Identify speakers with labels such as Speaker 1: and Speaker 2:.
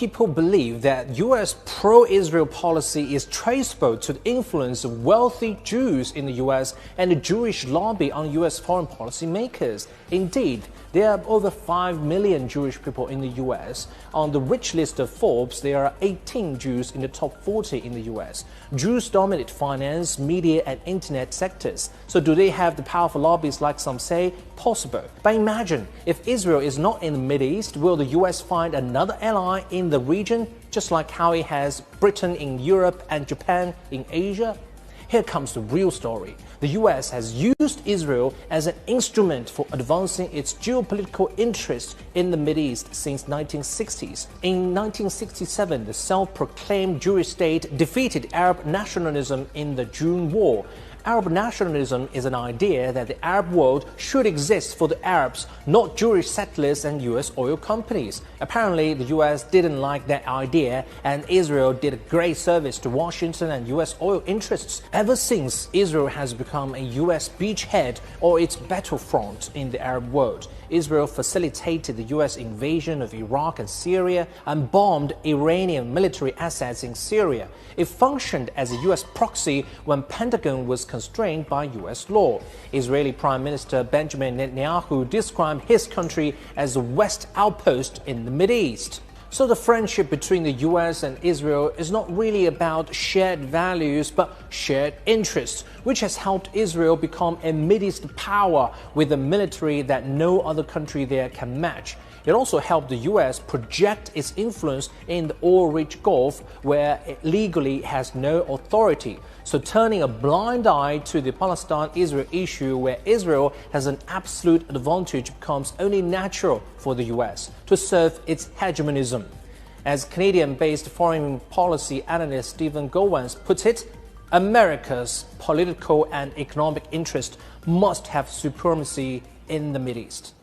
Speaker 1: people believe that U.S. pro-Israel policy is traceable to the influence of wealthy Jews in the U.S. and the Jewish lobby on U.S. foreign policy makers. Indeed, there are over 5 million Jewish people in the U.S. On the rich list of Forbes, there are 18 Jews in the top 40 in the U.S. Jews dominate finance, media, and internet sectors. So do they have the powerful lobbies like some say? Possible. But imagine, if Israel is not in the Mideast, will the U.S. find another ally in the region, just like how it has Britain in Europe and Japan in Asia? Here comes the real story. The U.S. has used Israel as an instrument for advancing its geopolitical interests in the Mideast since 1960s. In 1967, the self-proclaimed Jewish state defeated Arab nationalism in the June War. Arab nationalism is an idea that the Arab world should exist for the Arabs, not Jewish settlers and U.S. oil companies. Apparently, the U.S. didn't like that idea, and Israel did a great service to Washington and U.S. oil interests. Ever since, Israel has become a U.S. beachhead or its battlefront in the Arab world. Israel facilitated the U.S. invasion of Iraq and Syria and bombed Iranian military assets in Syria. It functioned as a U.S. proxy when Pentagon was constrained by U.S. law. Israeli Prime Minister Benjamin Netanyahu described his country as a West outpost in the Mideast. So the friendship between the U.S. and Israel is not really about shared values but shared interests, which has helped Israel become a Mideast power with a military that no other country there can match. It also helped the U.S. project its influence in the oil-rich Gulf, where it legally has no authority. So turning a blind eye to the Palestine-Israel issue, where Israel has an absolute advantage, becomes only natural for the U.S. to serve its hegemonism. As Canadian-based foreign policy analyst Stephen Gowans puts it, America's political and economic interest must have supremacy in the Mideast.